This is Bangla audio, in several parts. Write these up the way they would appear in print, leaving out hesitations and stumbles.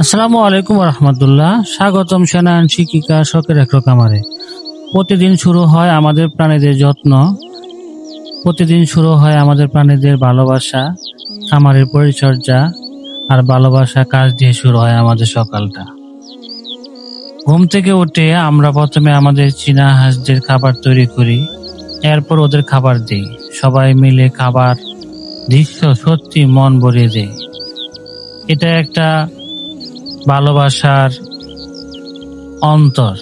আসসালামু আলাইকুম রহমতুল্লাহ। স্বাগতম সেনায়ন শিক্ষিকা শখের একরো খামারে। প্রতিদিন শুরু হয় আমাদের প্রাণীদের যত্ন, প্রতিদিন শুরু হয় আমাদের প্রাণীদের ভালোবাসা, খামারের পরিচর্যা আর ভালোবাসা কাজ দিয়ে শুরু হয় আমাদের সকালটা। ঘুম থেকে উঠে আমরা প্রথমে আমাদের চীনা হাঁসদের খাবার তৈরি করি, এরপর ওদের খাবার দিই। সবাই মিলে খাবার দৃশ্য সত্যি মন ভরিয়ে দেয়। এটা একটা ভালোবাসার অন্তর।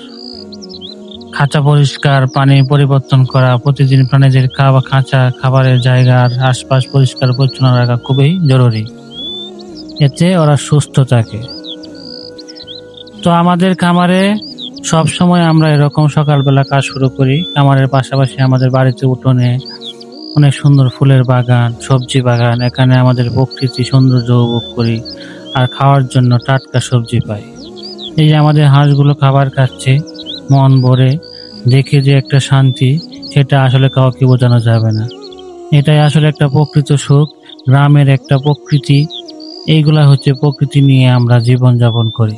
খাঁচা পরিষ্কার, পানি পরিবর্তন করা, প্রতিদিন প্রাণীদের খাবারের জায়গার আশপাশ পরিষ্কার পরিচ্ছন্ন রাখা খুবই জরুরি, এতে ওরা সুস্থ থাকে। তো আমাদের খামারে সব সময় আমরা এরকম সকালবেলা কাজ শুরু করি। খামারের পাশাপাশি আমাদের বাড়িতে উঠোনে অনেক সুন্দর ফুলের বাগান, সবজি বাগান। এখানে আমাদের প্রকৃতি সৌন্দর্য উপভোগ করি আর খাওয়ার জন্য টাটকা সবজি পাই। এই যে আমাদের হাঁসগুলো খাবার খাচ্ছে, মন ভরে দেখে যে একটা শান্তি, সেটা আসলে কাউকে বোঝানো যাবে না। এটাই আসলে একটা প্রকৃত সুখ, গ্রামের একটা প্রকৃতি। এইগুলা হচ্ছে প্রকৃতি নিয়ে আমরা জীবন যাপন করি।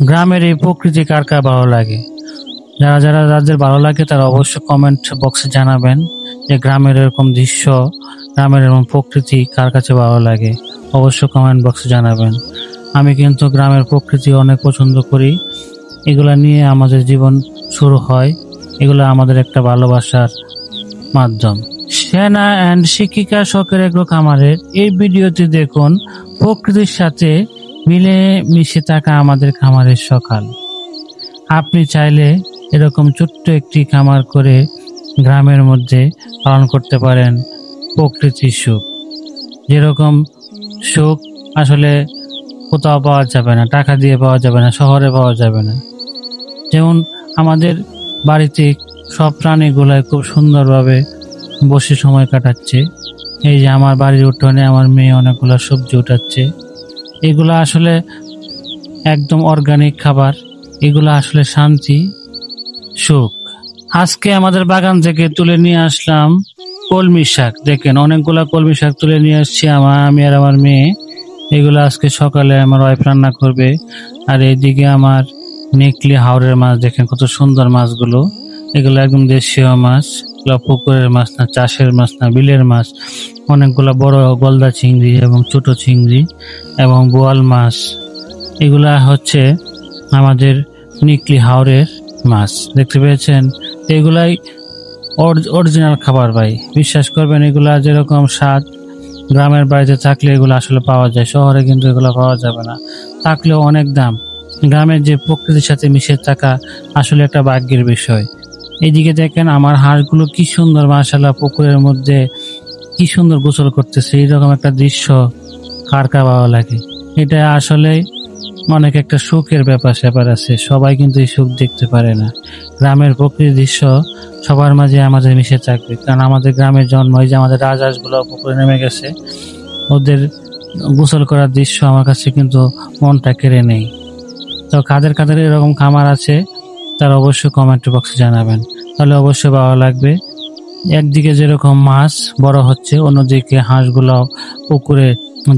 গ্রামের এই প্রকৃতি কার কার ভালো লাগে? যাদের ভালো লাগে তারা অবশ্যই কমেন্ট বক্সে জানাবেন যে গ্রামের এরকম দৃশ্য, গ্রামের এরকম প্রকৃতি কার কাছে ভালো লাগে। অবশ্যই কমেন্ট বক্সে জানাবেন। আমি কিন্তু গ্রামের প্রকৃতি অনেক পছন্দ করি। এগুলা নিয়ে আমাদের জীবন শুরু হয়। এগুলো আমাদের একটা ভালোবাসার মাধ্যম। সেনা অ্যান্ড শিক্ষিকা শখের এগ্রো খামারের এই ভিডিওতে দেখুন প্রকৃতির সাথে মিলে মিশে থাকা আমাদের খামারের সকাল। আপনি চাইলে এরকম ছোট্ট একটি খামার করে গ্রামের মধ্যে পালন করতে পারেন প্রকৃতির সুখ। যেরকম সুখ আসলে কোথাও পাওয়া যাবে না, টাকা দিয়ে পাওয়া যাবে না, শহরে পাওয়া যাবে না। যেমন আমাদের বাড়িতে সব প্রাণীগুলাই খুব সুন্দরভাবে বসে সময় কাটাচ্ছে। এই যে আমার বাড়ির উঠোনে আমার মেয়ে অনেকগুলো সবজি উঠাচ্ছে। এগুলো আসলে একদম অর্গানিক খাবার। এগুলো আসলে শান্তি, সুখ। আজকে আমাদের বাগান থেকে তুলে নিয়ে আসলাম কলমি শাক। দেখেন অনেকগুলা কলমি শাক তুলে নিয়ে আসছি আমি আর আমার মেয়ে। এগুলো আজকে সকালে আমার ওয়াইফ রান্না করবে। আর এইদিকে আমার নেকলি হাওরের মাছ, দেখেন কত সুন্দর মাছগুলো। এগুলো একদম দেশীয় মাছ, পুকুরের মাছ না, চাষের মাছ না, বিলের মাছ। অনেকগুলো বড় গলদা চিংড়ি এবং ছোট চিংড়ি এবং বোয়াল মাছ। এগুলা হচ্ছে আমাদের নিকলি হাওরের মাছ, দেখতে পেয়েছেন। এগুলাই অরিজিনাল খাবার ভাই, বিশ্বাস করবেন। এগুলা যেরকম স্বাদ গ্রামের বাড়িতে থাকলে এগুলো আসলে পাওয়া যায়, শহরে কিন্তু এগুলো পাওয়া যাবে না। থাকলেও অনেক দাম। গ্রামের যে প্রকৃতির সাথে মিশে থাকা আসলে একটা ভাগ্যের বিষয়। এইদিকে দেখেন আমার হাঁসগুলো কি সুন্দর, মাশাআল্লাহ, পুকুরের মধ্যে কি সুন্দর গোসল করতেছে। এইরকম একটা দৃশ্য কার কার ভালো লাগে? এটা আসলে অনেক একটা সুখের ব্যাপার আছে। সবাই কিন্তু এই সুখ দেখতে পারে না। গ্রামের প্রকৃতির দৃশ্য সবার মাঝে আমাদের মিশে থাকবে, কারণ আমাদের গ্রামের জন্ম। এই যে আমাদের রাজহাঁসগুলো পুকুরে নেমে গেছে, ওদের গোসল করার দৃশ্য আমার কাছে কিন্তু মনটা কেড়ে নেই। তো কাদের কাদের এরকম খামার আছে তারা অবশ্যই কমেন্ট বক্সে জানাবেন, তাহলে অবশ্যই ভালো লাগবে। একদিকে যেরকম মাছ বড় হচ্ছে, অন্যদিকে হাঁসগুলো পুকুরে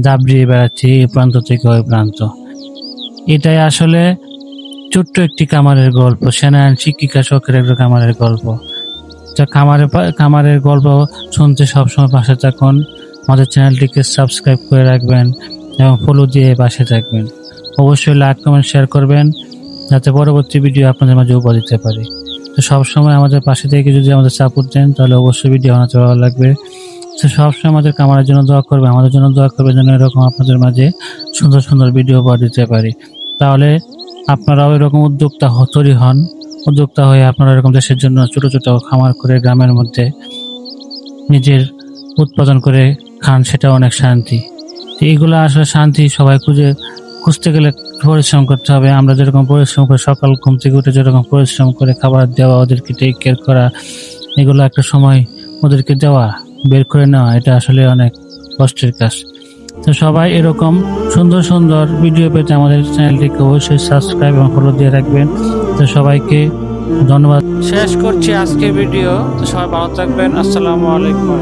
দাবড়িয়ে বেড়াচ্ছে এই প্রান্ত থেকে ওই প্রান্ত। এটাই আসলে ছোট্ট একটি খামারের গল্প, সেনায়ন শিক্ষিকা শখের একটা খামারের গল্প। যা খামারের গল্প শুনতে সবসময় পাশে থাকুন। আমাদের চ্যানেলটিকে সাবস্ক্রাইব করে রাখবেন এবং ফলো দিয়ে পাশে থাকবেন। অবশ্যই লাইক, কমেন্ট, শেয়ার করবেন যাতে পরবর্তী ভিডিও আপনাদের মাঝে উপহার দিতে পারি। তো সবসময় আমাদের পাশে থেকে যদি আমাদের সাপোর্ট দেন তাহলে অবশ্যই ভিডিও বানাতে ভালো লাগবে। তো সবসময় আমাদের খামারের জন্য দোয়া করবেন, আমাদের জন্য দোয়া করবেন যেন এরকম আপনাদের মাঝে সুন্দর সুন্দর ভিডিও উপহার দিতে পারি। তাহলে আপনারাও এরকম উদ্যোক্তা হয়ে আপনারা এরকম দেশের জন্য ছোট ছোট খামার করে গ্রামের মধ্যে নিজের উৎপাদন করে খান, সেটা অনেক শান্তি। তো এইগুলো আসলে শান্তি সবাই খুঁজতে গেলে পরিশ্রম করতে হবে। আমরা যেরকম পরিশ্রম করে সকাল ঘুম থেকে উঠে যেরকম পরিশ্রম করে খাবার দেওয়া, ওদেরকে টেক কেয়ার করা, এগুলো একটা সময় ওদেরকে দেওয়া, বের করে নেওয়া, এটা আসলে অনেক কষ্টের কাজ। তো সবাই এরকম সুন্দর সুন্দর ভিডিও পেতে আমাদের চ্যানেলটিকে অবশ্যই সাবস্ক্রাইব এবং ফলো দিয়ে রাখবেন। তো সবাইকে ধন্যবাদ। শেষ করছি আজকের ভিডিও। তো সবাই ভালো থাকবেন। আসসালামু আলাইকুম।